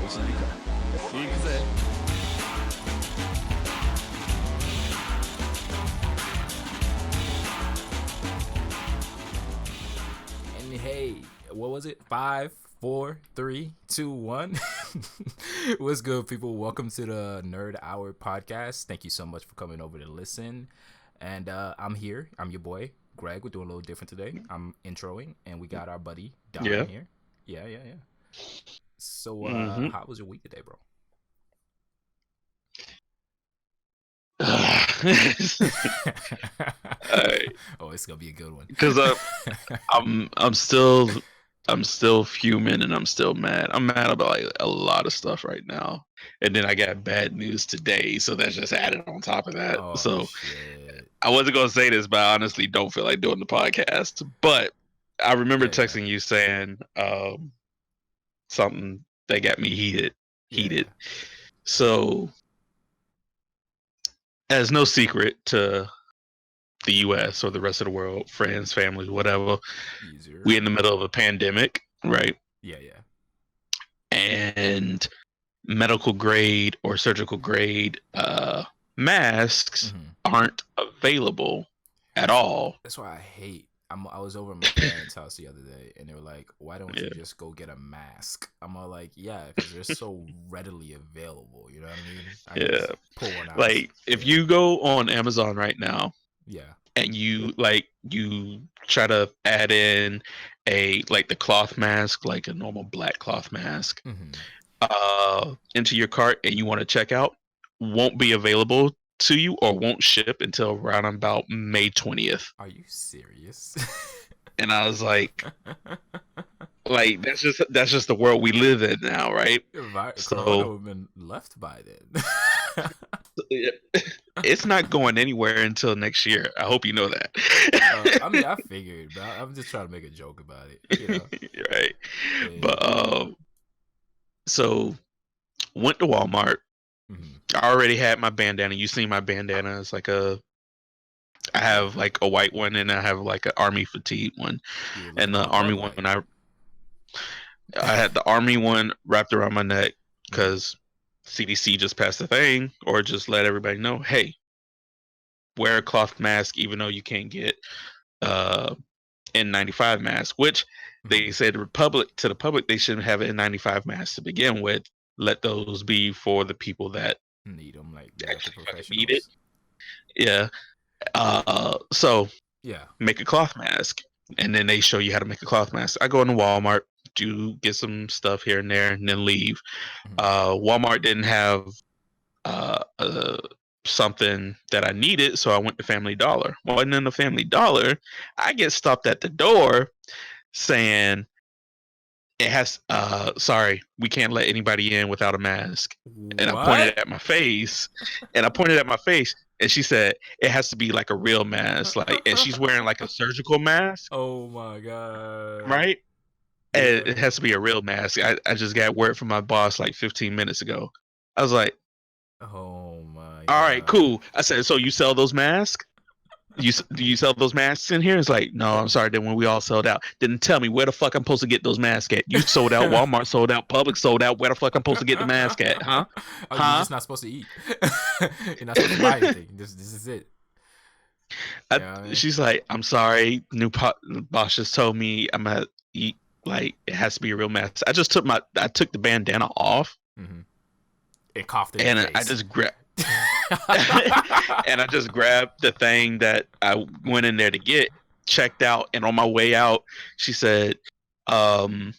しいか。行くぜ。And hey, what was it? 5, 4, 3, 2, 1. What's good, people? Welcome to the Nerd Hour podcast. Thank you so much for coming over to listen. And I'm here. I'm your boy, Greg. We're doing a little different today. I'm introing, and we got our buddy Don here. Yeah. So, how was your week today, bro? Oh, it's gonna be a good one. Because I'm still fuming and I'm still mad. I'm mad about like a lot of stuff right now, and then I got bad news today, so that's just added on top of that. Oh, so shit. I wasn't gonna say this, but I honestly don't feel like doing the podcast. But I remember texting you saying something that got me heated. Yeah. So, as no secret to the U.S. or the rest of the world, friends, families, whatever, Easier. we in the middle of a pandemic, right? Yeah. And medical grade or surgical grade masks aren't available at all. That's why I hate. I was over at my parents' house the other day, and they were like, "Why don't you just go get a mask?" I'm all like, "Yeah, because they're so readily available." You know what I mean? I just pull one out. Like if you go on Amazon right now, and you try to add in the cloth mask, like a normal black cloth mask, into your cart, and you want to check out, won't be available to you or won't ship until around about May 20th. Are you serious? And I was like that's just the world we live in now, right? Corona would have been left by then. It's not going anywhere until next year. I hope you know that. I mean, I figured, but I'm just trying to make a joke about it, you know? Right. Yeah. But so went to Walmart. I already had my bandana. You seen my bandana? It's like I have like a white one, and I have like an army fatigue one. And the army one, I had the army one wrapped around my neck because CDC just passed a thing, or just let everybody know, hey, wear a cloth mask even though you can't get N95 mask, which they said to the public they shouldn't have an N95 mask to begin with. Let those be for the people that need them, like actually need it. Yeah. So make a cloth mask, and then they show you how to make a cloth mask. I go into Walmart, do get some stuff here and there, and then leave. Walmart didn't have something that I needed, so I went to Family Dollar. Wasn't in the Family Dollar, I get stopped at the door saying it has sorry, we can't let anybody in without a mask. What? And I pointed at my face, and she said it has to be like a real mask, like, and she's wearing like a surgical mask. Oh my god. Right? And it has to be a real mask. I just got word from my boss like 15 minutes ago. I was like, oh my god. All right, cool. I said, so you sell those masks? Do you sell those masks in here? It's like, no, I'm sorry. Then when we all sold out, didn't tell me where the fuck I'm supposed to get those masks at. You sold out, Walmart sold out, Publix sold out. Where the fuck I'm supposed to get the mask at? Huh? You're just not supposed to eat. You're not supposed to buy anything. This is it. She's like, I'm sorry. Boss just told me I'm gonna eat. Like, it has to be a real mask. I took the bandana off. It coughed in and your face. I just grabbed. And I just grabbed the thing that I went in there to get, checked out, and on my way out, she said, I'm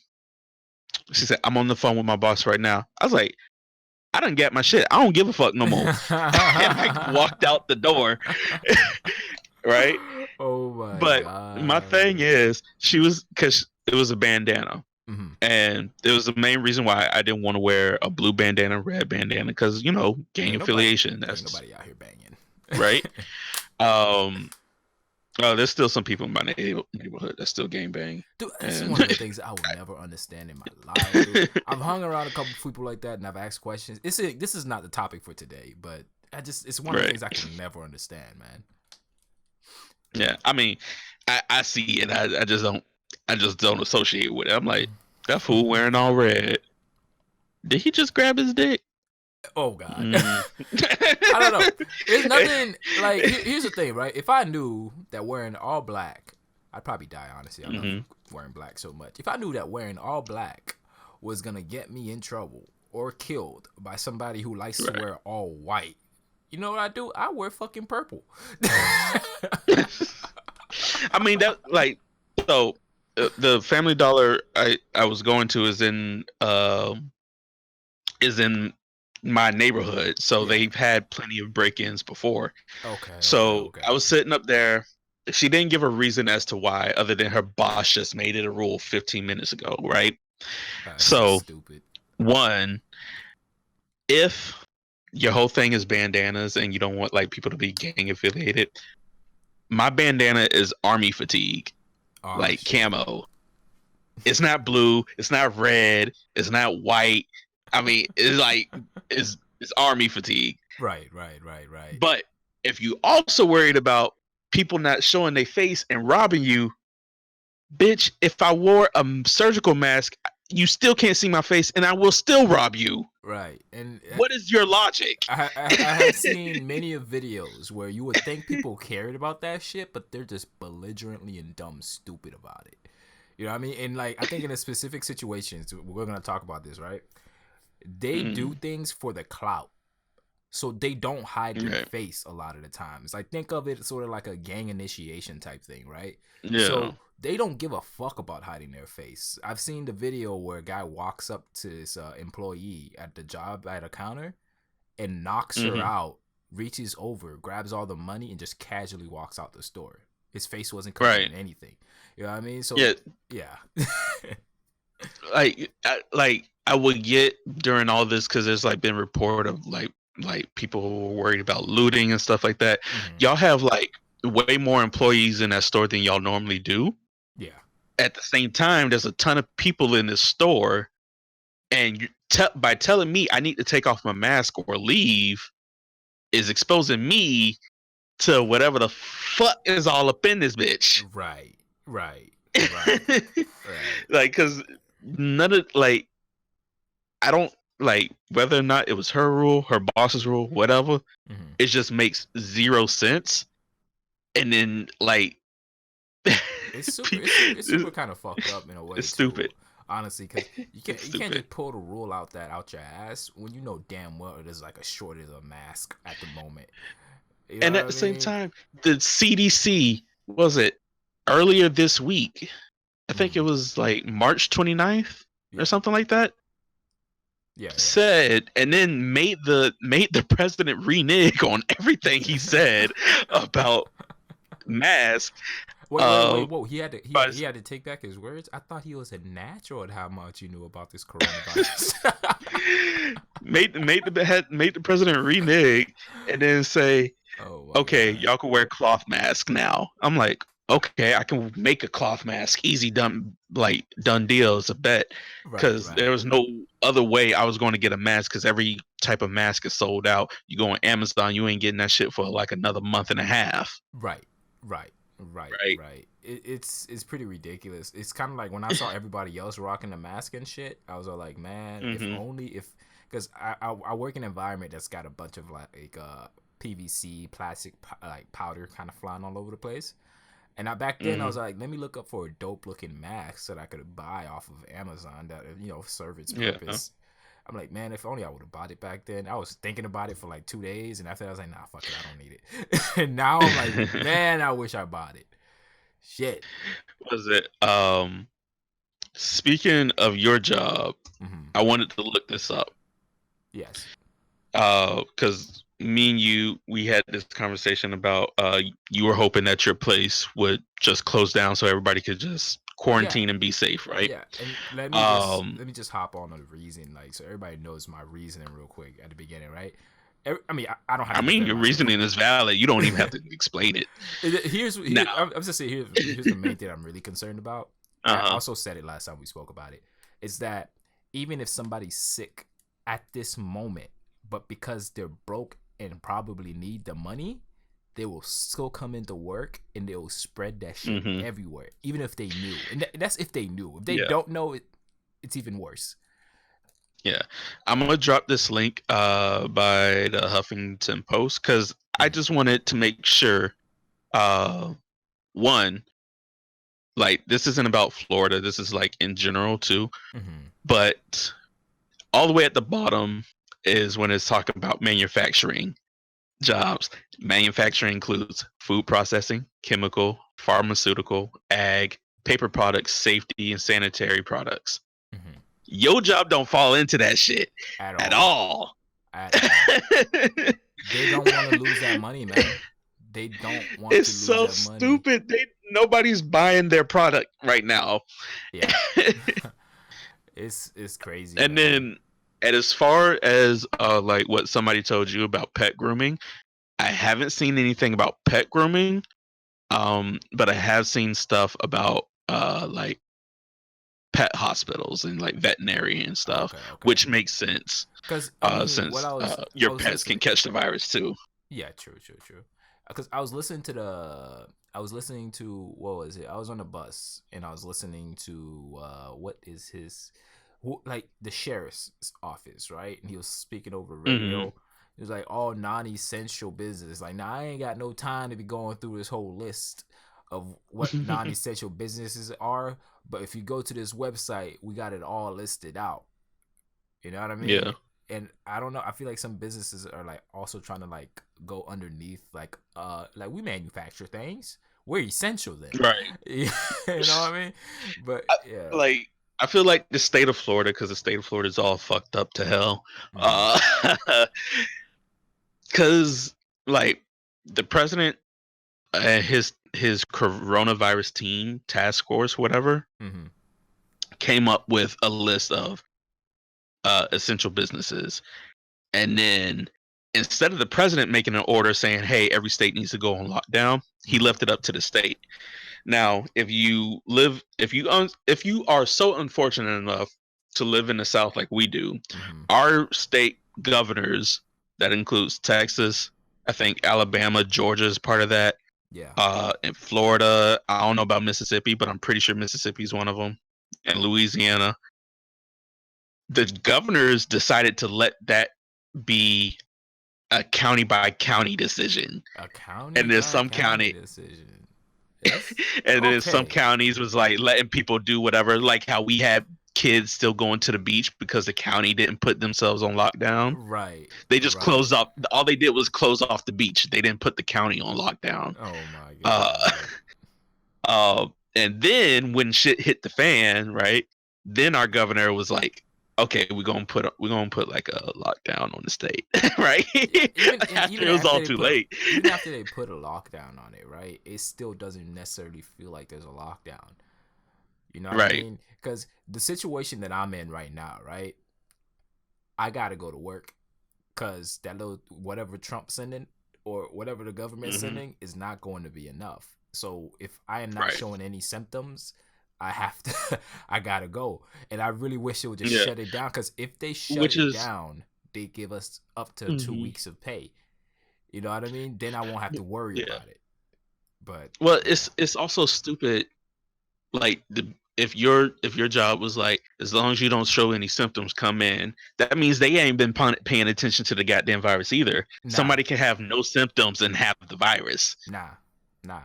on the phone with my boss right now. I was like, I done get my shit. I don't give a fuck no more. And I walked out the door. Right? Oh my god. But my thing is, because it was a bandana. And it was the main reason why I didn't want to wear a blue bandana, red bandana, because gang affiliation. That's nobody out here banging, right? There's still some people in my neighborhood that still gang bang. Dude, that's one of the things I will never understand in my life. Dude. I've hung around a couple people like that, and I've asked questions. This is not the topic for today, but it's one of the things I can never understand, man. Yeah, I mean, I see it. I just don't associate with it. I'm like, that fool wearing all red. Did he just grab his dick? Oh God. I don't know. There's nothing like here's the thing, right? If I knew that wearing all black, I'd probably die. Honestly, I love wearing black so much. If I knew that wearing all black was gonna get me in trouble or killed by somebody who likes to wear all white, you know what I do? I wear fucking purple. I mean that like so the Family Dollar I was going to is in my neighborhood, so they've had plenty of break-ins before. So I was sitting up there. She didn't give a reason as to why, other than her boss just made it a rule 15 minutes ago, right? So stupid. One, if your whole thing is bandanas and you don't want like people to be gang affiliated, my bandana is army fatigue, like camo. It's not blue, it's not red, it's not white. I mean, it's like it's army fatigue. Right. But if you also worried about people not showing their face and robbing you, bitch, if I wore a surgical mask, you still can't see my face and I will still rob you. Right. And what is your logic? I have seen many of videos where you would think people cared about that shit, but they're just belligerently and dumb stupid about it. You know what I mean? And like I think in a specific situations, we're gonna talk about this, right? They do things for the clout. So they don't hide their face a lot of the times. Like think of it sort of like a gang initiation type thing, right? Yeah. So they don't give a fuck about hiding their face. I've seen the video where a guy walks up to his employee at the job at a counter and knocks her out, reaches over, grabs all the money, and just casually walks out the store. His face wasn't covering anything. You know what I mean? So yeah. I would get during all this because there's like been report of like people who were worried about looting and stuff like that. Y'all have like way more employees in that store than y'all normally do. Yeah. At the same time, there's a ton of people in this store, and by telling me I need to take off my mask or leave is exposing me to whatever the fuck is all up in this bitch. Right. Like, cause none of like, I don't like whether or not it was her rule, her boss's rule, whatever. It just makes zero sense. And then like, it's super kind of fucked up in a way. It's stupid. Honestly, because you can't just pull the rule out your ass when you know damn well there's like a shortage of mask at the moment. You know and at the same time, the CDC was it earlier this week. I think it was like March 29th or something like that. Yeah. Said and then made the president renege on everything he said about masks. Whoa! He had to take back his words. I thought he was a natural at how much you knew about this coronavirus. made the president renege and then say, "Okay, y'all can wear cloth masks now." I'm like, "Okay, I can make a cloth mask. Easy, done deal. It's a bet." Because there was no other way I was going to get a mask because every type of mask is sold out. You go on Amazon, you ain't getting that shit for like another month and a half. Right. It's pretty ridiculous. It's kind of like when I saw everybody else rocking the mask and shit, I was all like, man, because I work in an environment that's got a bunch of like PVC plastic like powder kind of flying all over the place. And back then I was like, let me look up for a dope looking mask that I could buy off of Amazon that serve its purpose. I'm like, man, if only I would have bought it back then. I was thinking about it for like 2 days, and after that, I was like, nah, fuck it, I don't need it. And now I'm like, man, I wish I bought it. Shit. Was it? Speaking of your job, I wanted to look this up. Yes. Because me and you, we had this conversation about you were hoping that your place would just close down so everybody could just quarantine and be safe, right? Yeah. And let me just hop on the reason, like, so everybody knows my reasoning real quick at the beginning, right? I mean, I don't have. I mean, your reasoning is valid. You don't even have to explain it. I'm just saying. Here's the main thing I'm really concerned about. I also said it last time we spoke about it. Is that even if somebody's sick at this moment, but because they're broke and probably need the money, they will still come into work and they will spread that shit everywhere, even if they knew. And that's if they knew. If they don't know, it's even worse. Yeah, I'm gonna drop this link by the Huffington Post because I just wanted to make sure. Uh, one, like this isn't about Florida. This is like in general too. Mm-hmm. But all the way at the bottom is when it's talking about manufacturing jobs. Manufacturing includes food processing, chemical, pharmaceutical, ag, paper products, safety, and sanitary products. Mm-hmm. Your job don't fall into that shit At at all. all. At all. They don't want to lose that money, man. They don't want It's to lose so that money. stupid. Nobody's buying their product right now. Yeah. It's crazy, And man. then, and as far as like what somebody told you about pet grooming, I haven't seen anything about pet grooming. But I have seen stuff about like pet hospitals and like veterinary and stuff, Okay. which makes sense. Because I mean, what Since I your was pets can listening. catch the virus too. Yeah, true. Because I was listening to what was it? I was on a bus and I was listening to what is his, like the sheriff's office, right? And he was speaking over Hmm. radio. It was like all non-essential business. Like, now I ain't got no time to be going through this whole list of what non-essential businesses are. But if you go to this website, we got it all listed out. You know what I mean? Yeah. And I don't know. I feel like some businesses are like also trying to like go underneath, like we manufacture things. We're essential then. Right. You know what I mean? But I, yeah. like I feel like the state of Florida, because the state of Florida is all fucked up to hell. Mm-hmm. Because like the president and his coronavirus team task force, whatever, Mm-hmm. came up with a list of essential businesses, and then instead of the president making an order saying, "Hey, every state needs to go on lockdown," he Mm-hmm. left it up to the state. Now, if you are so unfortunate enough to live in the South like we do, Mm-hmm. our state governors, that includes Texas, I think Alabama, Georgia is part of that. Yeah. In Florida, I don't know about Mississippi, but I'm pretty sure Mississippi is one of them. And Louisiana, the governors decided to let that be a county by county decision. A county And there's by some county county decision. That's and then some okay. counties was like letting people do whatever, like how we had kids still going to the beach because the county didn't put themselves on lockdown. Right. They just Right. closed off. All they did was close off the beach. They didn't put the county on lockdown. Oh my Uh, god. and then when shit hit the fan, right? Then our governor was like, "Okay, we're gonna put like a lockdown on the state," right? Yeah, After even it was after all they too put late. even after they put a lockdown on it, right? It still doesn't necessarily feel like there's a lockdown. You know what I Right. mean? Because the situation that I'm in right now, right? I gotta go to work because that little whatever Trump's sending or whatever the government's Hmm. sending is not going to be enough. So if I am not Right. showing any symptoms, I have to. I gotta go, and I really wish it would just Yeah. shut it down. Because if they shut Which it is. down, they give us up to two Mhm. weeks of pay. You know what I mean? Then I won't have to worry Yeah. about it. But Well, yeah, it's also stupid. Like if your job was like, as long as you don't show any symptoms, come in. That means they ain't been paying attention to the goddamn virus either. nah, Somebody can have no symptoms and have the virus, nah, nah.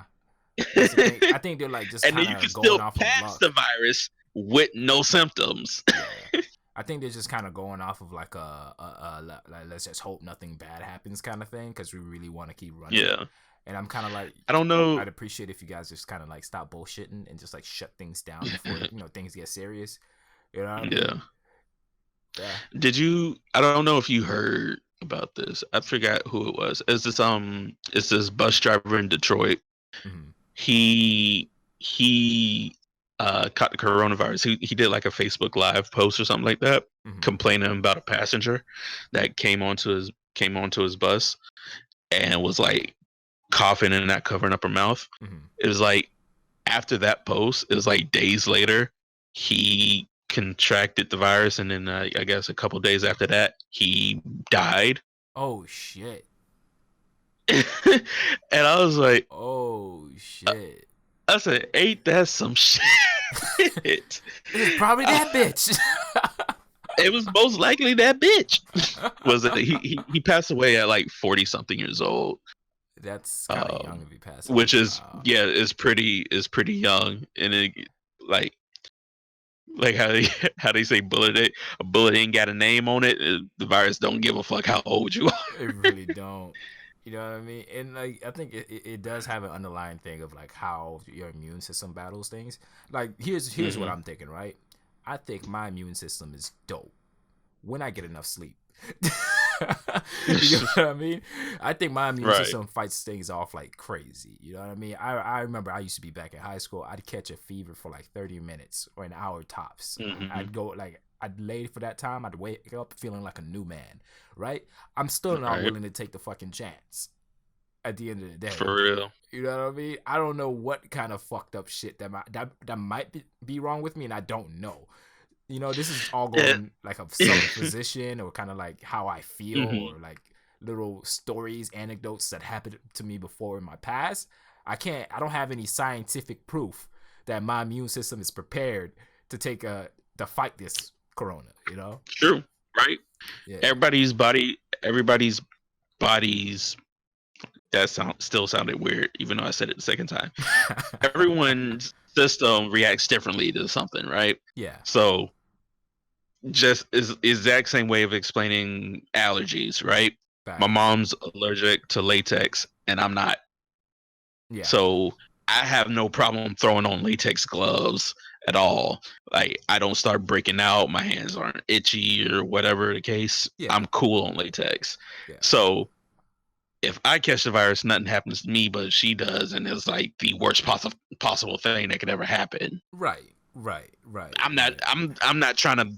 That's the thing. I think they're like just and then kind you can of going still off of pass the luck. virus with no symptoms. Yeah. I think they're just kind of going off of like like let's just hope nothing bad happens kind of thing because we really want to keep running. Yeah. And I'm kind of like, I don't know. I'd appreciate if you guys just kind of like stop bullshitting and just like shut things down before things get serious. You know what I mean? Yeah. Yeah. Did you? I don't know if you heard about this. I forgot who it was. It's this bus driver in Detroit. Mm-hmm. He caught the coronavirus. He did like a Facebook live post or something like that, Mm-hmm. complaining about a passenger that came onto his bus and was like coughing and not covering up her mouth. Mm-hmm. It was like after that post, it was like days later, he contracted the virus, and then I guess a couple days after that, he died. Oh shit. And I was like, Oh shit. I said, ain't that some shit? It was probably that bitch. It was most likely that bitch. Was it? He passed away at like 40 something years old. That's kind of young to be passing Which away. is is pretty young, and it like how they say a bullet ain't got a name on it. The virus don't give a fuck how old you are. It really don't. You know what I mean? And like I think it does have an underlying thing of like how your immune system battles things. Like here's what I'm thinking, right? I think my immune system is dope when I get enough sleep. You know what I mean? I think my immune system fights things off like crazy. You know what I mean? I remember I used to be back in high school. I'd catch a fever for like 30 minutes or an hour tops. I'd lay for that time. I'd wake up feeling like a new man, right? I'm still not willing to take the fucking chance at the end of the day. For real. You know what I mean? I don't know what kind of fucked up shit that might be wrong with me, and I don't know. You know, this is all going like a supposition or kind of like how I feel or like little stories, anecdotes that happened to me before in my past. I don't have any scientific proof that my immune system is prepared to fight this corona, you know? True, right? Yeah. Everybody's bodies, that still sounded weird, even though I said it the second time. Everyone's system reacts differently to something, right? Yeah. So just is exact same way of explaining allergies, right? Back. My mom's allergic to latex and I'm not. Yeah. So I have no problem throwing on latex gloves at all. Like I don't start breaking out, my hands aren't itchy or whatever the case. Yeah. I'm cool on latex. Yeah. So if I catch the virus, nothing happens to me, but she does, and it's like the worst possible thing that could ever happen. Right. I'm not trying to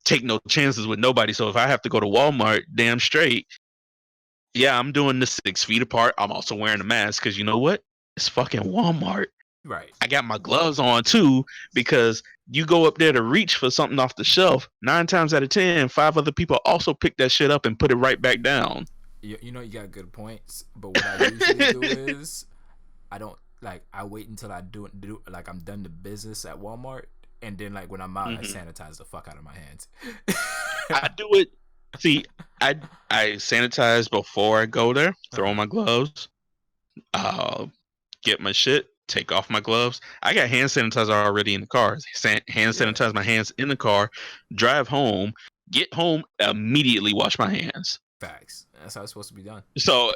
take no chances with nobody. So if I have to go to Walmart, damn straight, yeah, I'm doing the 6 feet apart. I'm also wearing a mask because you know what? It's fucking Walmart. Right. I got my gloves on too because you go up there to reach for something off the shelf. 9 times out of 10, 5 other people also pick that shit up and put it right back down. You know, you got good points, but what I usually do is I wait until I do like I'm done the business at Walmart, and then like when I'm out, I sanitize the fuck out of my hands. I do it. See, I sanitize before I go there. Throw on my gloves. Get my shit. Take off my gloves. I got hand sanitizer already in the car. Hand sanitize my hands in the car. Drive home. Get home. Immediately wash my hands. Facts. That's how it's supposed to be done. So,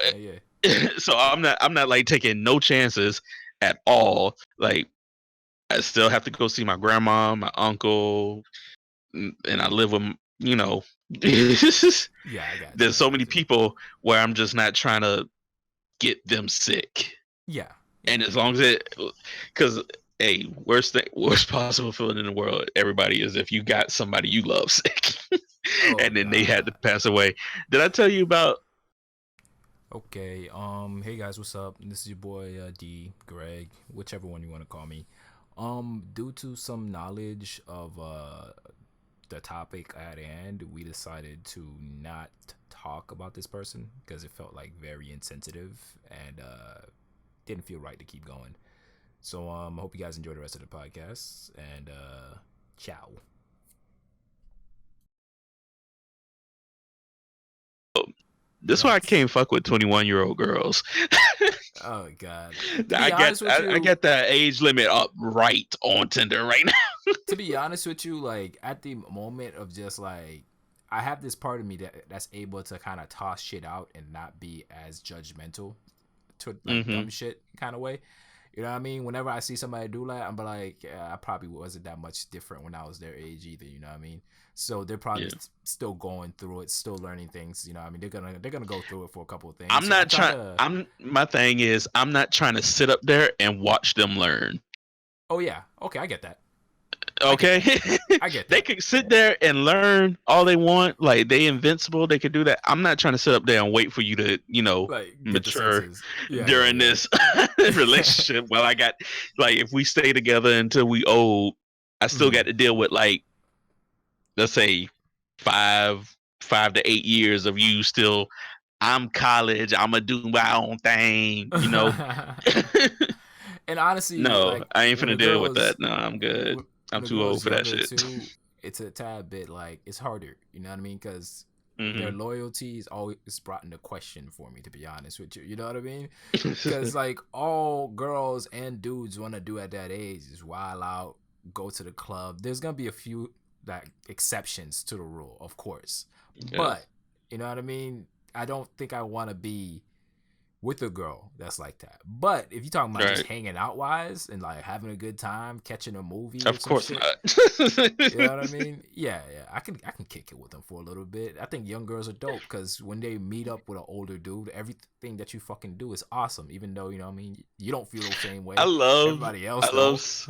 so I'm not like taking no chances at all. Like, I still have to go see my grandma, my uncle, and I live with, you know. Yeah, I got. There's so many people where I'm just not trying to get them sick. Yeah. And as long as because hey, worst possible feeling in the world, everybody, is if you got somebody you love sick. And then they had to pass away. Did I tell you about? Okay. Hey guys, what's up? This is your boy D, Greg, whichever one you want to call me. Due to some knowledge of the topic at hand, we decided to not talk about this person because it felt like very insensitive and didn't feel right to keep going. So I hope you guys enjoy the rest of the podcast and ciao. This is why I can't fuck with 21-year-old girls. Oh God! I get that age limit up right on Tinder right now. To be honest with you, like at the moment of just like, I have this part of me that's able to kind of toss shit out and not be as judgmental to like dumb shit kind of way. You know what I mean? Whenever I see somebody do that, I'm like, yeah, I probably wasn't that much different when I was their age either. You know what I mean? So they're probably still going through it, still learning things. You know what I mean? They're gonna go through it for a couple of things. I'm not trying. My thing is, I'm not trying to sit up there and watch them learn. Oh yeah, okay, I get that. Okay, I get that. They could sit there and learn all they want. Like they invincible. They could do that. I'm not trying to sit up there and wait for you to, like, mature during this relationship. Well, I got if we stay together until we old, I still got to deal with let's say 5 to 8 years of you still. I'm college. I'm gonna do my own thing. And honestly, no, I ain't finna deal with that. No, I'm good. I'm too old for that shit. Too, it's a tad bit like it's harder. You know what I mean? Because their Mm-hmm. loyalty is always brought into question for me, to be honest with you. You know what I mean? Because like all girls and dudes want to do at that age is wild out, go to the club. There's gonna be a few like exceptions to the rule, of course, Yeah. but you know what I mean. I don't think I want to be with a girl that's like that. But if you're talking about just Right. hanging out wise and like having a good time, catching a movie or Of some course shit, not. you know what I mean? Yeah, I can kick it with them for a little bit. I think young girls are dope because when they meet up with an older dude, everything that you fucking do is awesome. Even though you know what I mean, you don't feel the same I way. love Everybody else I love don't.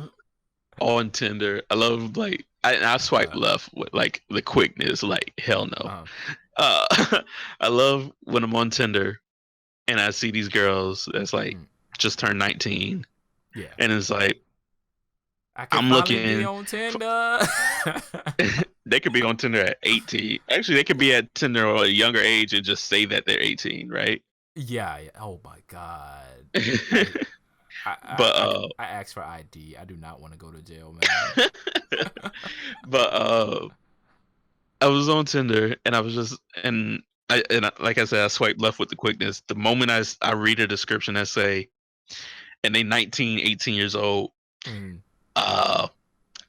on Tinder. I love like I swipe Uh, left with like the quickness. Like hell no. uh, I love when I'm on Tinder and I see these girls that's like mm, just turned 19, yeah, and it's like I can I'm finally be looking. on Tinder. They could be on Tinder at 18. Actually, they could be at Tinder at a younger age and just say that they're 18, right? Yeah. Oh my god. I but I asked for ID. I do not want to go to jail, man. but I was on Tinder and I was just like I said, I swiped left with the quickness. The moment I read a description that say, and they 19, 18 years old, Mm. uh,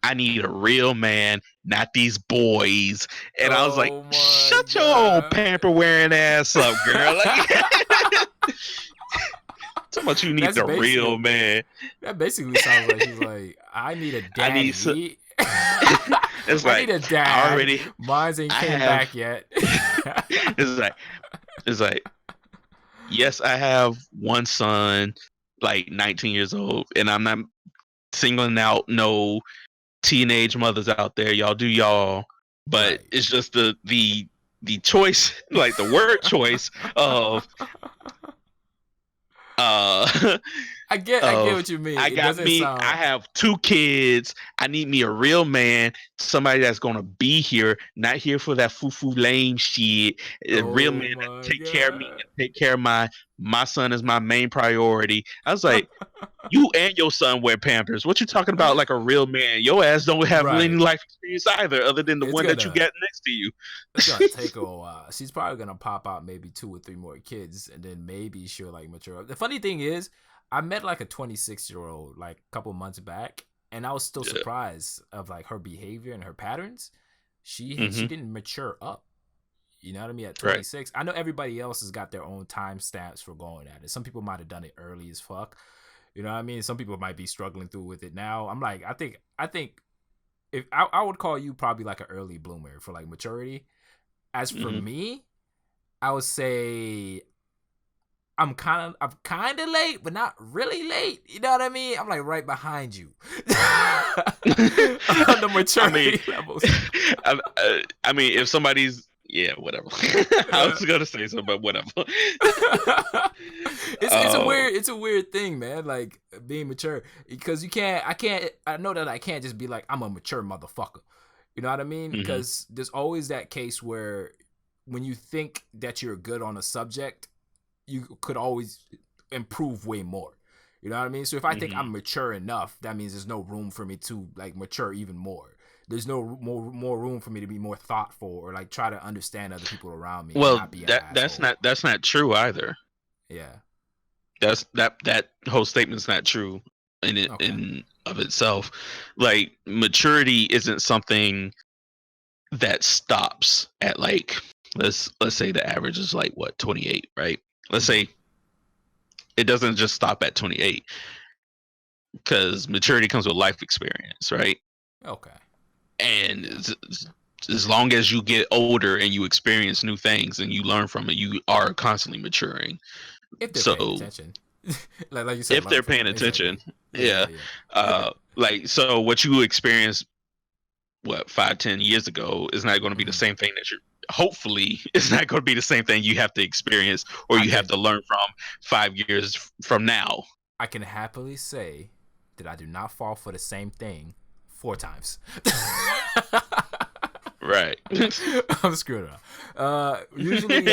I need a real man, not these boys. And I was like, Oh my shut your old god. pamper wearing ass up, girl. Like, so much you need That's the real basically man. that basically sounds like she's like, I need a I need so. daddy. It's I need like a I dad. already. Mine ain't I came have. back yet. it's like it's like yes, I have one son, like 19 years old, and I'm not singling out no teenage mothers out there. Y'all do y'all, but Right. it's just the choice, like the word choice of uh I get what of you mean. I It got doesn't me. I sound have two kids. I need me a real man, somebody that's gonna be here, not here for that foo lame shit. A real oh man that my take care of me god. and take care of my son is my main priority. I was like, you and your son wear Pampers. What you talking about? Like a real man? Your ass don't have any Right. life experience either, other than the It's one that you gonna got next to you. it's gonna take her a while. She's probably gonna pop out maybe 2 or 3 more kids, and then maybe she'll like mature up. The funny thing is, I met like a 26-year-old like a couple months back, and I was still Yeah. surprised of like her behavior and her patterns. She Mm-hmm. didn't mature up. You know what I mean? At Right. 26, I know everybody else has got their own timestamps for going at it. Some people might have done it early as fuck. You know what I mean? Some people might be struggling through with it now. I'm like, I think if I would call you probably like an early bloomer for like maturity. As for Mm-hmm. me, I would say I'm kind of late, but not really late. You know what I mean? I'm like right behind you on the I mean, maturity levels. I mean, if somebody's whatever. I was gonna say something, but whatever. Oh, It's a weird thing, man. Like being mature because I know that I can't just be like I'm a mature motherfucker. You know what I mean? hmm Because there's always that case where when you think that you're good on a subject, you could always improve way more. You know what I mean? So if I think hmm I'm mature enough, that means there's no room for me to like mature even more. There's no more room for me to be more thoughtful or like try to understand other people around me and well, not be an that's asshole. not true either. Yeah. That whole statement's not true Okay. in of itself. Like maturity isn't something that stops at like let's say the average is like what 28, right? Let's Mm-hmm. say it doesn't just stop at 28 because maturity comes with life experience, right? Okay. And as long as you get older and you experience new things and you learn from it, you are constantly maturing. If they're paying So attention. like you said, if learn they're from paying them. attention, Exactly. Yeah, yeah. yeah. Like so what you experienced what 5-10 years ago is not going to be the Mm, same thing that you're hopefully it's not going to be the same thing you have to experience or I you have can to learn from 5 years from now. I can happily say that I do not fall for the same thing 4 times. Right. I'm screwed up. Usually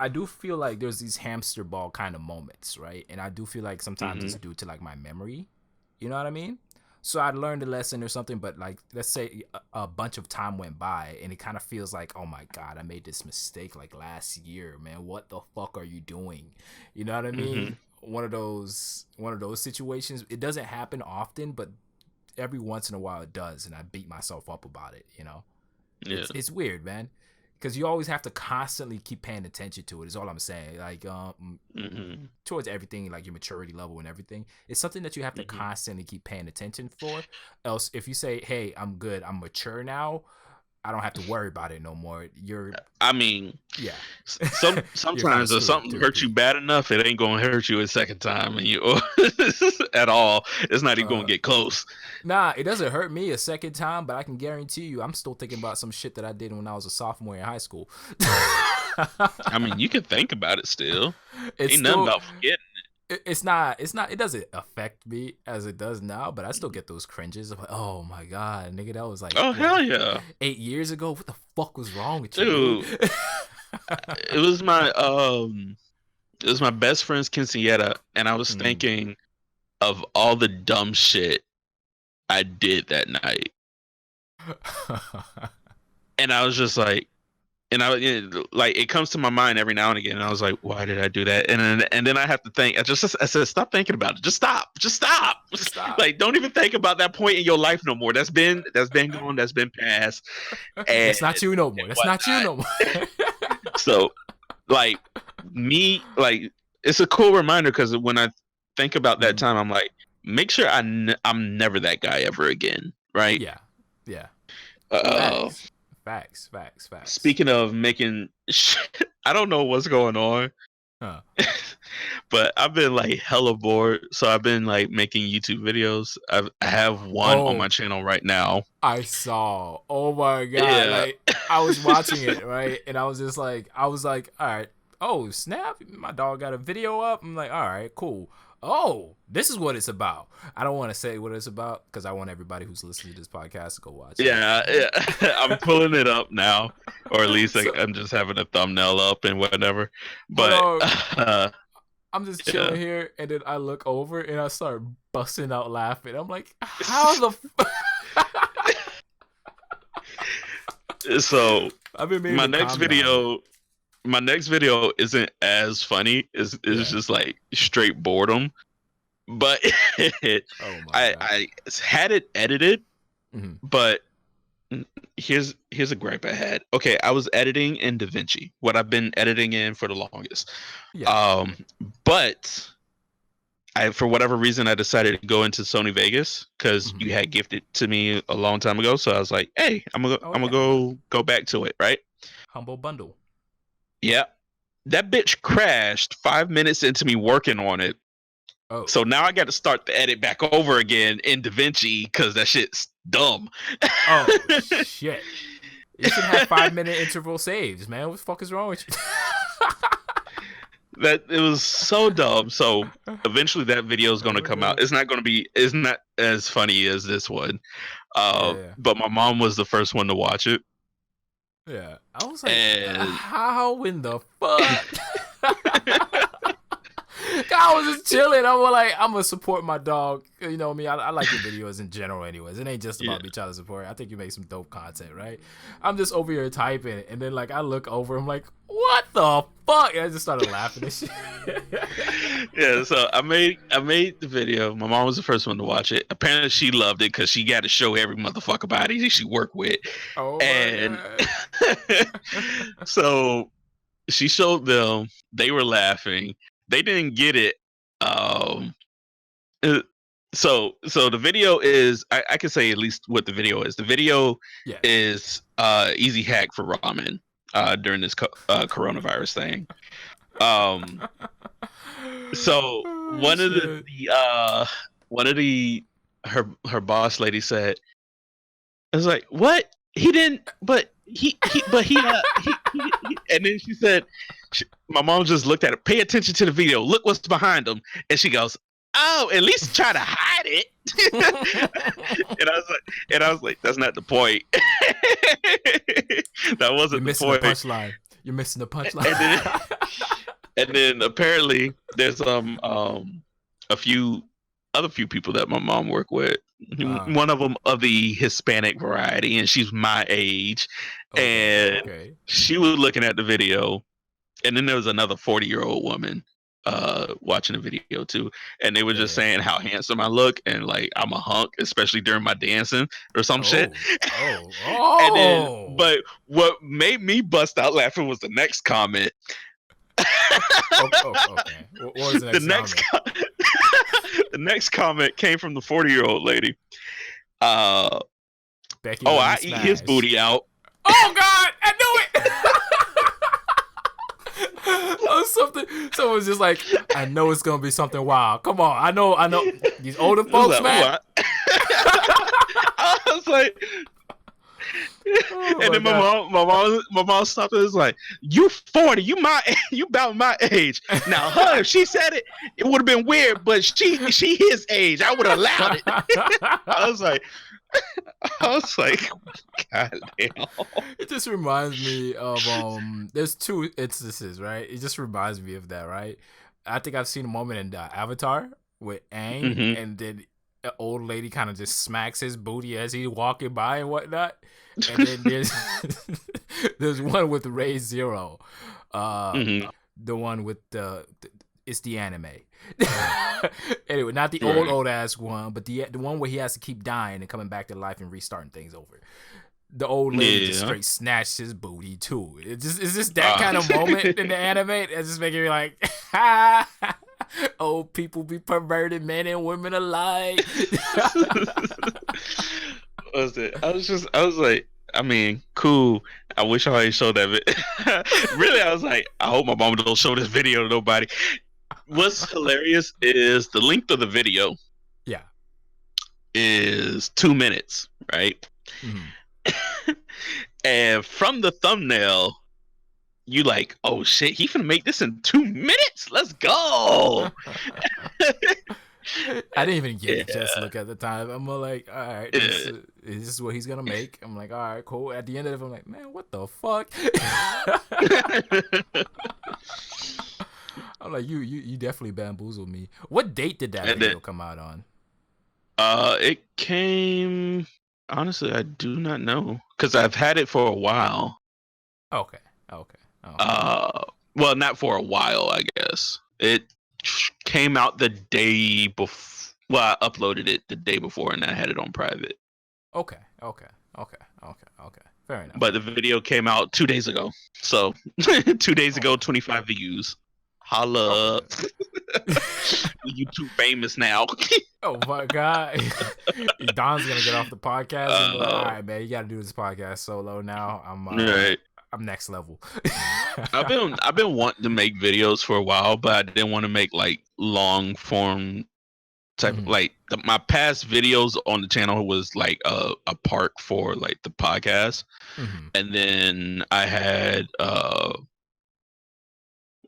I do feel like there's these hamster ball kind of moments, right? And I do feel like sometimes hmm it's due to like my memory. You know what I mean? So I learned a lesson or something, but like, let's say a bunch of time went by and it kind of feels like, oh my God, I made this mistake like last year, man. What the fuck are you doing? You know what I mean? One of those situations. It doesn't happen often, but every once in a while it does, and I beat myself up about it. Yeah. It's weird, man, because you always have to constantly keep paying attention to it. Is all I'm saying. Like, towards everything, like your maturity level and everything, it's something that you have to constantly keep paying attention for. Else, if you say, "Hey, I'm good, I'm mature now," I don't have to worry about it no more. I mean, yeah. Sometimes if something hurts you bad enough, it ain't gonna hurt you a second time, and you at all. It's not even gonna get close. Nah, it doesn't hurt me a second time, but I can guarantee you, I'm still thinking about some shit that I did when I was a sophomore in high school. I mean, you can think about it still. Ain't nothing about forgetting it. It's not. It doesn't affect me as it does now, but I still get those cringes of like, oh my God, nigga, that was like, hell yeah, 8 years ago. What the fuck was wrong with you, dude? It was my best friend's quinceañera, and I was thinking of all the dumb shit I did that night, and I was just like, it comes to my mind every now and again, and I was like, why did I do that? And then I have to think. I said, stop thinking about it. Just stop. Like, don't even think about that point in your life no more. That's been gone. That's been past. And it's not you no more. That's not you no more. So, like, it's a cool reminder, because when I think about that time, I'm like, make sure I'm never that guy ever again, right? Yeah. Facts. Speaking of making, I don't know what's going on, but I've been like hella bored, so I've been like making YouTube videdos. I have one on my channel right now. I saw. Oh my God! Yeah. Like, I was watching it, right, and I was like, all right. Oh snap! My dog got a video up. I'm like, all right, cool. Oh, this is what it's about. I don't want to say what it's about because I want everybody who's listening to this podcast to go watch it. Yeah. I'm pulling it up now, or at least I'm just having a thumbnail up and whatever. But I'm just chilling here, and then I look over and I start busting out laughing. I'm like, how the So my next video isn't as funny. It's just like straight boredom. But I had it edited, but here's a gripe I had. Okay, I was editing in DaVinci, what I've been editing in for the longest. But for whatever reason, I decided to go into Sony Vegas because you had gifted to me a long time ago. So I was like, hey, I'm gonna go back to it, right? Humble bundle. Yeah, that bitch crashed 5 minutes into me working on it. Oh. So now I got to start the edit back over again in DaVinci because that shit's dumb. Oh shit! You should have 5-minute interval saves, man. What the fuck is wrong with you? That it was so dumb. So eventually that video is going to come out. It's not as funny as this one. But my mom was the first one to watch it. Yeah, I was like, how in the fuck? I was just chilling. I'm like, I'm gonna support my dog. You know what I mean? I like your videos in general, anyways. It ain't just about me trying to support. I think you make some dope content, right? I'm just over here typing, and then like I look over, I'm like, what the fuck? And I just started laughing and shit. Yeah, so I made the video. My mom was the first one to watch it. Apparently, she loved it because she got to show every motherfucker body she worked with. Oh and so she showed them. They were laughing. They didn't get it. So the video is I can say at least what the video is. The video is easy hack for ramen during this coronavirus thing. So one of the her boss lady said, I was like, what? He didn't, but he and then she said, my mom just looked at it. Pay attention to the video. Look what's behind him. And she goes, oh, at least try to hide it. and I was like, that's not the point. That wasn't the point. You're missing the punchline. And then apparently there's a few people that my mom worked with One of them of the Hispanic variety, and she's my age. Okay. And Okay. she was looking at the video, and then there was another 40-year-old woman watching the video too, and they were just Yeah. saying how handsome I look and like I'm a hunk, especially during my dancing or some shit. Oh. Oh. And then, Oh. but what made me bust out laughing was the next comment. Okay. What was the next comment? The next comment came from the 40-year-old lady. Becky, Oh, let me I eat his smash. booty out. Oh God, I knew it. Oh, something. Someone's just like, I know it's gonna be something wild. Come on, I know. These older folks, Like, man. what? I was like, Oh, and then my mom stopped and was like, "You 40, you about my age." Now, her, if she said it, it would have been weird, but she his age. I would have allowed it. I was like, God damn. It just reminds me of there's two instances, right? It just reminds me of that, right? I think I've seen a moment in Avatar with Aang, and then an old lady kind of just smacks his booty as he's walking by and whatnot. And then there's one with Ray Zero, the one with it's the anime. Anyway, not the old ass one, but the one where he has to keep dying and coming back to life and restarting things over. The old lady just straight snatched his booty too. It's just that kind of moment in the anime. It's just making me like, old people be perverted, men and women alike. Was it? I was like, I mean, cool. I wish I had showed that. Really, I was like, I hope my mom don't show this video to nobody. What's hilarious is the length of the video. Yeah, is 2 minutes, right? Mm-hmm. And from the thumbnail, you like, oh shit, he finna make this in 2 minutes. Let's go. I didn't even get a chance to look at the time. I'm like, all right, this is what he's gonna make. I'm like, all right, cool. At the end of it, I'm like, man, what the fuck? I'm like, you definitely bamboozled me. What date did that video come out on? It came. Honestly, I do not know because I've had it for a while. Okay. Well, not for a while, I guess. It came out the day before. Well, I uploaded it the day before, and I had it on private. Okay. Fair enough. But the video came out 2 days ago. So 2 days ago, 25 views. Holla. YouTube famous now. Oh my God. Don's gonna get off the podcast and be like, all right, man, you gotta do this podcast solo now. I'm next level. I've been wanting to make videos for a while, but I didn't want to make like long form type of like my past videos on the channel was like a part for like the podcast. And then I had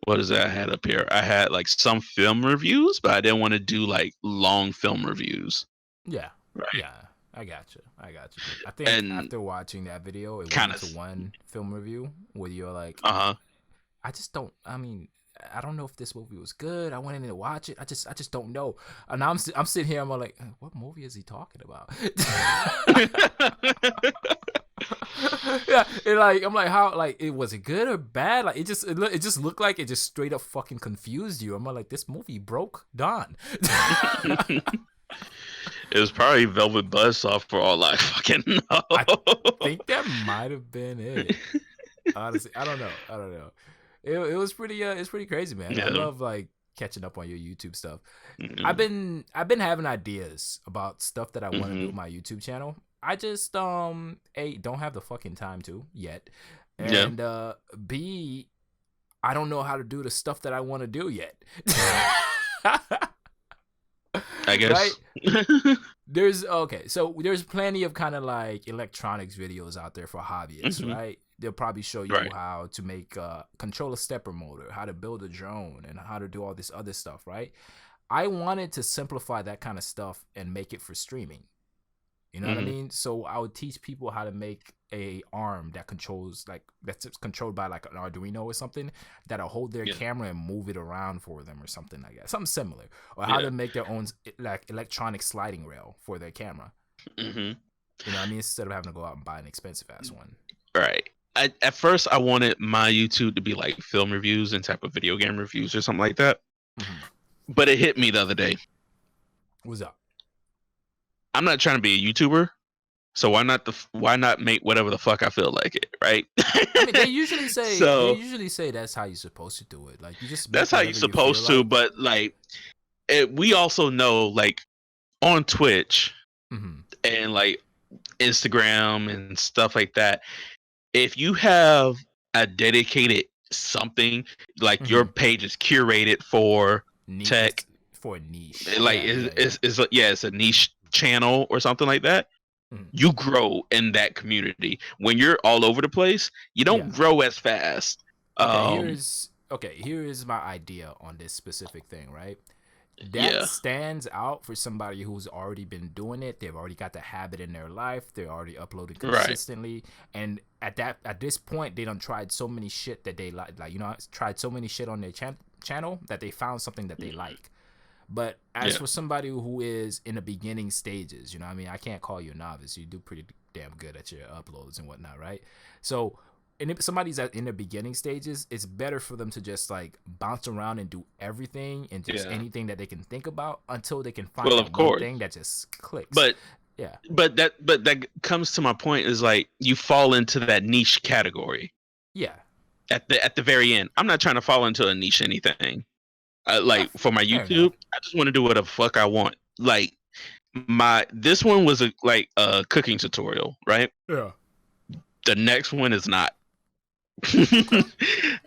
what is that I had up here? I had like some film reviews, but I didn't want to do like long film reviews. Yeah. Right. Yeah. I got you. I think after watching that video, it went into one film review where you're like, I don't know if this movie was good. I went in to watch it. I just don't know. And I'm sitting here. I'm like, what movie is he talking about? Yeah, and like I'm like, how like was it good or bad? Like it just looked like it just straight up fucking confused you. I'm like, this movie broke Don. It was probably Velvet Buzzsaw for all I fucking know. I think that might have been it. Honestly, I don't know. It was pretty it's pretty crazy, man. Yeah. I love like catching up on your YouTube stuff. I've been having ideas about stuff that I want to do with my YouTube channel. I just A, don't have the fucking time to yet. And B, I don't know how to do the stuff that I want to do yet. I guess. Right? There's plenty of kind of like electronics videos out there for hobbyists, right? They'll probably show you how to make control a stepper motor, how to build a drone, and how to do all this other stuff, right? I wanted to simplify that kind of stuff and make it for streaming. You know what I mean? So I would teach people how to make a arm that controls that's controlled by like an Arduino or something that'll hold their camera and move it around for them or something like that. Something similar. Or how to make their own like electronic sliding rail for their camera. You know what I mean? Instead of having to go out and buy an expensive ass one. Right. At first I wanted my YouTube to be like film reviews and type of video game reviews or something like that. But it hit me the other day. What's up? I'm not trying to be a YouTuber, so why not make whatever the fuck I feel like it, right? I mean, they usually say that's how you're supposed to do it. Like you just that's how you're supposed to, but like we also know like on Twitch and like Instagram and stuff like that, if you have a dedicated something like your page is curated for tech, for a niche, like it's a niche channel or something like that, you grow in that community. When you're all over the place, you don't grow as fast. Here is my idea on this specific thing, right? That stands out for somebody who's already been doing it. They've already got the habit in their life. They're already uploading consistently, and at this point, they done tried so many shit that they like tried so many shit on their channel that they found something that they like. But as for somebody who is in the beginning stages, you know what I mean? I can't call you a novice. You do pretty damn good at your uploads and whatnot, right? So, and if somebody's in the beginning stages, it's better for them to just like bounce around and do everything and just anything that they can think about until they can find one thing that just clicks. But that comes to my point is like you fall into that niche category. Yeah. At the very end, I'm not trying to fall into a niche anything. Like for my YouTube, I just want to do whatever the fuck I want. Like this one was a cooking tutorial, right? Yeah. The next one is not.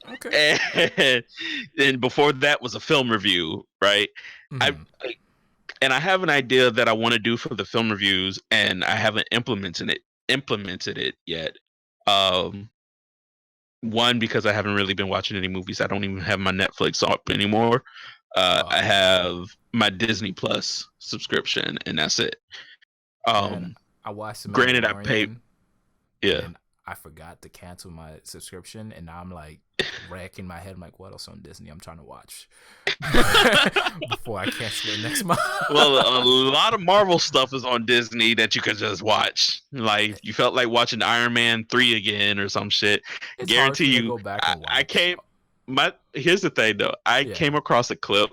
Okay. And before that was a film review, right? I have an idea that I want to do for the film reviews, and I haven't implemented it yet. One, because I haven't really been watching any movies. I don't even have my Netflix up anymore. I have my Disney Plus subscription, and that's it. I watched some. Granted, I paid. Yeah. And I forgot to cancel my subscription, and now I'm like racking my head. I'm like, what else on Disney I'm trying to watch before I cancel it next month? Well, a lot of Marvel stuff is on Disney that you could just watch. Like you felt like watching Iron Man 3 again or some shit. It's Guarantee you. Go back and watch. Here's the thing though. I came across a clip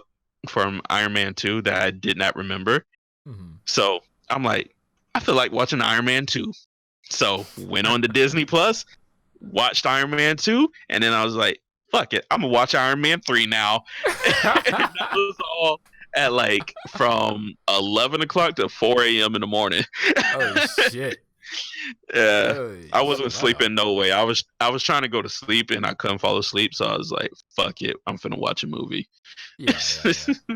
from Iron Man 2 that I did not remember. So I'm like, I feel like watching Iron Man 2. So went on to Disney Plus, watched Iron Man 2, and then I was like, fuck it, I'm gonna watch Iron Man 3 now. And that was all at like from 11 o'clock to 4 a.m. in the morning. Oh shit. Yeah. Oh, I wasn't sleeping no way. I was trying to go to sleep and I couldn't fall asleep, so I was like, fuck it, I'm finna watch a movie. Yeah.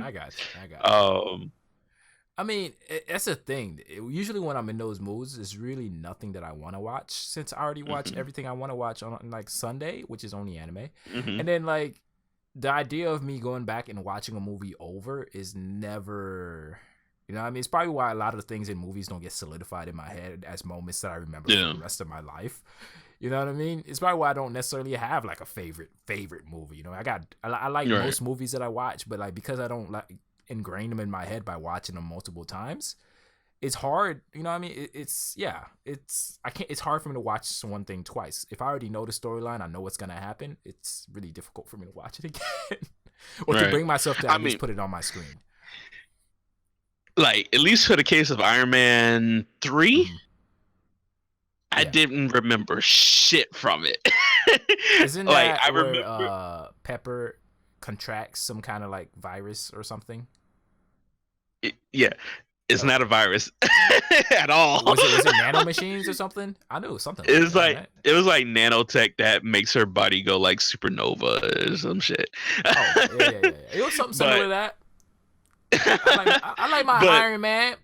I got you. I mean, that's the thing. Usually when I'm in those moods, there's really nothing that I want to watch since I already watch everything I want to watch on like Sunday, which is only anime. And then like the idea of me going back and watching a movie over is never, you know what I mean? It's probably why a lot of things in movies don't get solidified in my head as moments that I remember for the rest of my life. You know what I mean? It's probably why I don't necessarily have like a favorite movie. You know, I like most movies that I watch, but like because I don't like ingrain them in my head by watching them multiple times, it's hard. You know what I mean? It's hard for me to watch one thing twice. If I already know the storyline, I know what's gonna happen, it's really difficult for me to watch it again or to bring myself to at least put it on my screen. Like at least for the case of Iron Man 3, I didn't remember shit from it. Isn't that like, I remember Pepper contracts some kind of like virus or something? It's not a virus at all. Was it nanomachines or something? I knew something. It was like nanotech that makes her body go like supernova or some shit. Yeah. It was something similar to that. I like my Iron Man.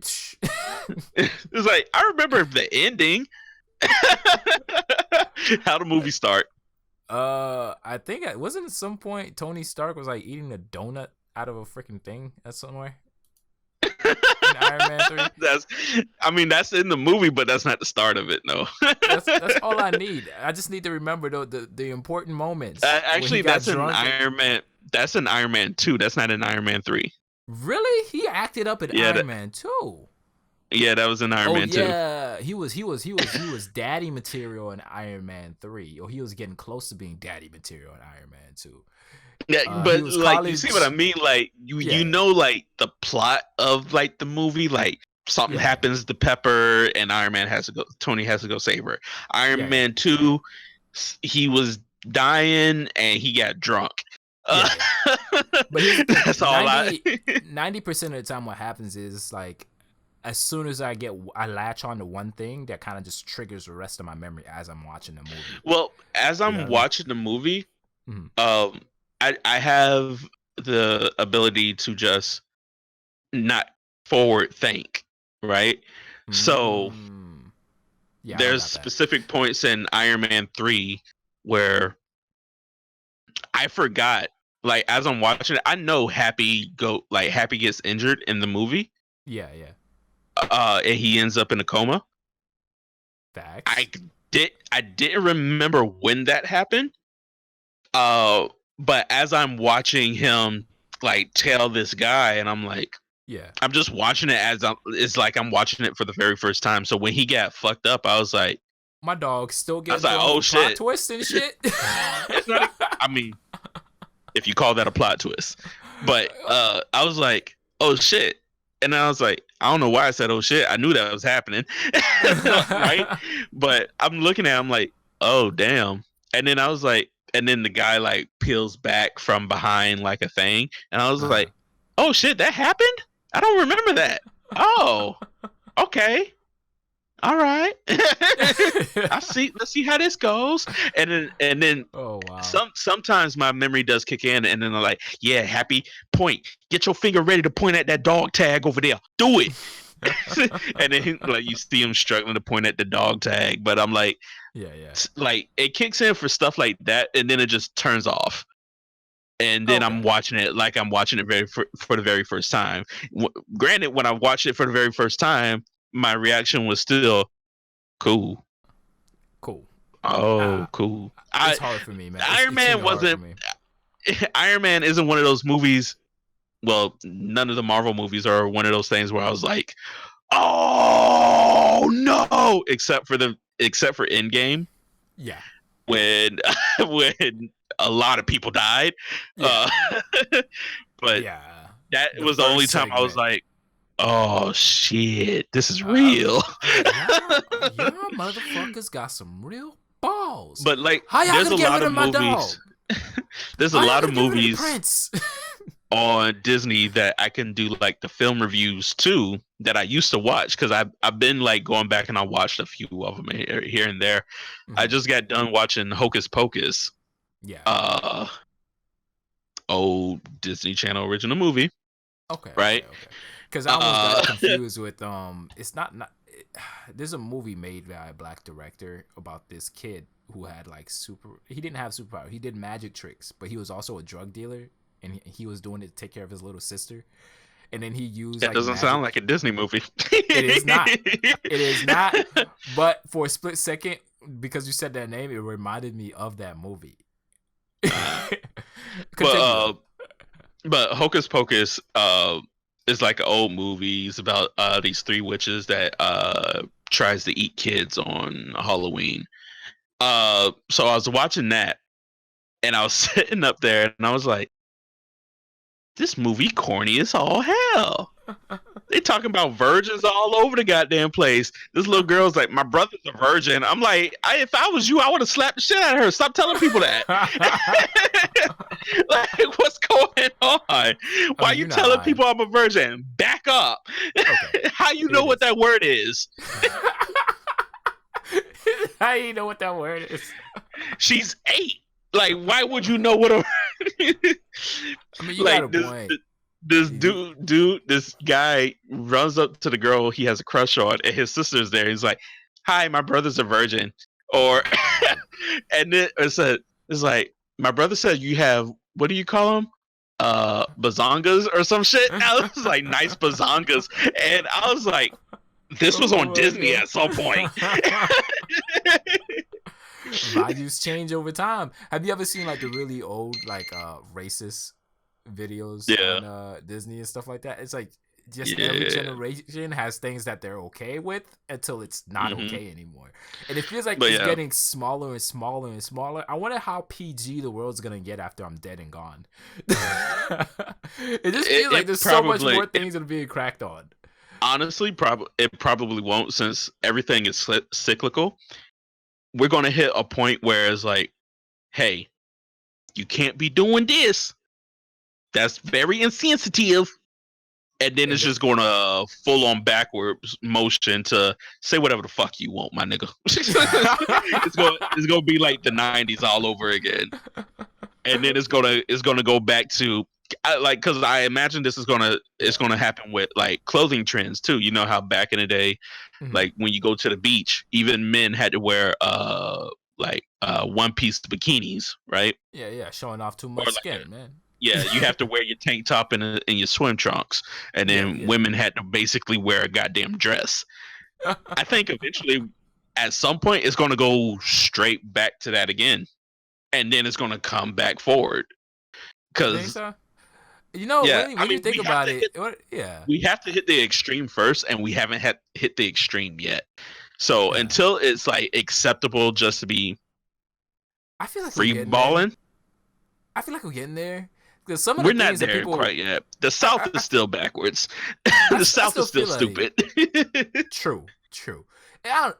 It was like I remember the ending. How the movie start? I think it wasn't at some point Tony Stark was like eating a donut out of a freaking thing at somewhere. Iron Man 3. That's in the movie, but that's not the start of it. No. That's all I need. I just need to remember the important moments. Actually, that's an Iron Man. That's an Iron Man 2. That's not an Iron Man 3. Really? He acted up in Iron Man 2. Yeah, that was in Iron Man 2. Yeah, he was daddy material in Iron Man 3, or he was getting close to being daddy material in Iron Man 2. Yeah, but like you see what I mean? Like you know, like the plot of like the movie, like something happens to Pepper and Tony has to go save her. Iron Man 2, he was dying and he got drunk. But that's 90% of the time what happens is like as soon as I latch on to one thing, that kind of just triggers the rest of my memory as I'm watching the movie. Well, as I'm watching the movie, I have the ability to just not forward think, right? So there's specific points in Iron Man 3 where I forgot, like as I'm watching it, I know Happy gets injured in the movie. Yeah. And he ends up in a coma. Facts. I didn't remember when that happened. But as I'm watching him like tell this guy, and I'm like, I'm just watching it it's like I'm watching it for the very first time. So when he got fucked up, I was like, my dog still gets plot twist and shit. I mean, if you call that a plot twist, but I was like, oh shit. And I was like, I don't know why I said, oh shit. I knew that was happening. Right? But I'm looking at him like, oh damn. And then I was like, and then the guy like peels back from behind like a thing. And I was like, oh shit, that happened? I don't remember that. Oh, okay. All right. Let's see how this goes. And then oh wow. Sometimes my memory does kick in, and then I'm like, yeah, Happy, point. Get your finger ready to point at that dog tag over there. Do it. And then like you see him struggling to point at the dog tag, but I'm like, like it kicks in for stuff like that, and then it just turns off. And then I'm watching it like I'm watching it for the very first time. Granted, when I watched it for the very first time, my reaction was still cool. Oh, cool. It's hard for me, man. Iron Man isn't one of those movies. Well, none of the Marvel movies are one of those things where I was like, oh no, except for Endgame. Yeah. When a lot of people died. But that was the only time I was like, oh shit, this is real. Y'all motherfuckers got some real balls. But like, how y'all gonna get rid of my dog? There's a lot of movies on Disney that I can do like the film reviews too that I used to watch, because I've been like going back and I watched a few of them here and there. I just got done watching Hocus Pocus. Yeah. Old Disney Channel original movie. Okay. Right. Because I almost got confused with it's not there's a movie made by a black director about this kid who had like he didn't have superpower. He did magic tricks, but he was also a drug dealer, and he was doing it to take care of his little sister. And then he used that doesn't sound like a Disney movie. It is not. It is not. But for a split second, because you said that name, it reminded me of that movie. But Hocus Pocus is like an old movie. It's about these three witches that tries to eat kids on Halloween. So I was watching that, and I was sitting up there, and I was like, this movie corny as all hell. They talking about virgins all over the goddamn place. This little girl's like, my brother's a virgin. I'm like, if I was you, I would have slapped the shit out of her. Stop telling people that. Like, what's going on? Why you telling people I'm a virgin? Back up. Okay. How you know what that word is? How you know what that word is? She's 8. Like, why would you know what a... I mean, you got a point. This guy runs up to the girl he has a crush on, and his sister's there. He's like, hi, my brother's a virgin. Or, and then it's like, my brother said you have, what do you call him? bazongas or some shit. I was like, nice bazongas, and I was like, this was on Disney at some point. Values change over time. Have you ever seen like the really old like racist videos on Disney and stuff like that? It's like just every generation has things that they're okay with until it's not okay anymore. And it feels like it's getting smaller and smaller and smaller. I wonder how PG the world's gonna get after I'm dead and gone. It just feels like there's so much more things that are being cracked on. Honestly, it probably won't, since everything is cyclical. We're gonna hit a point where it's like, hey, you can't be doing this. That's very insensitive. And then it's just going to full on backwards motion to say whatever the fuck you want, my nigga. It's going to be like the 90s all over again. And then it's going to go back to cuz I imagine this is going to happen with like clothing trends too. You know how back in the day like when you go to the beach, even men had to wear one piece bikinis, right? Yeah, showing off too much skin, man. Yeah, you have to wear your tank top in your swim trunks, and then women had to basically wear a goddamn dress. I think eventually, at some point, it's going to go straight back to that again, and then it's going to come back forward. Because so? When you think about it, we have to hit the extreme first, and we haven't hit the extreme yet. So until it's like acceptable just to be, I feel like free balling. I feel like we're getting there. Because some of we're the not things there that people quite yet. The South is still backwards. The South is still stupid. True.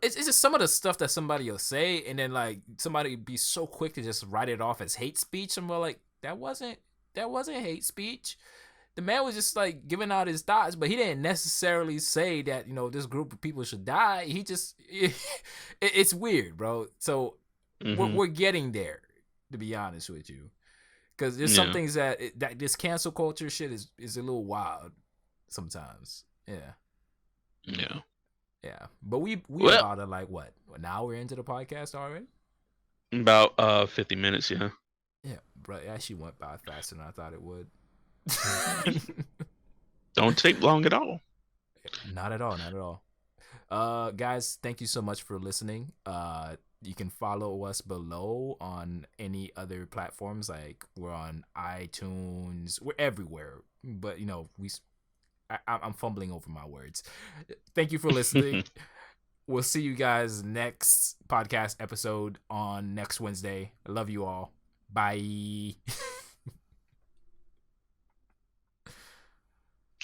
It's just some of the stuff that somebody will say, and then like somebody be so quick to just write it off as hate speech, and we're like, that wasn't hate speech. The man was just like giving out his thoughts, but he didn't necessarily say that this group of people should die. He just it's weird, bro. So we're getting there, to be honest with you. Because there's some things that this cancel culture shit is a little wild sometimes. Yeah. But we about to like what? Now we're into the podcast already? About 50 minutes, yeah. Yeah, bro. It actually went by faster than I thought it would. Don't take long at all. Not at all. Guys, thank you so much for listening. You can follow us below on any other platforms. Like we're on iTunes. We're everywhere. But I'm fumbling over my words. Thank you for listening. We'll see you guys next podcast episode on next Wednesday. I love you all. Bye.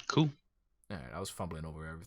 Cool. All right, I was fumbling over everything.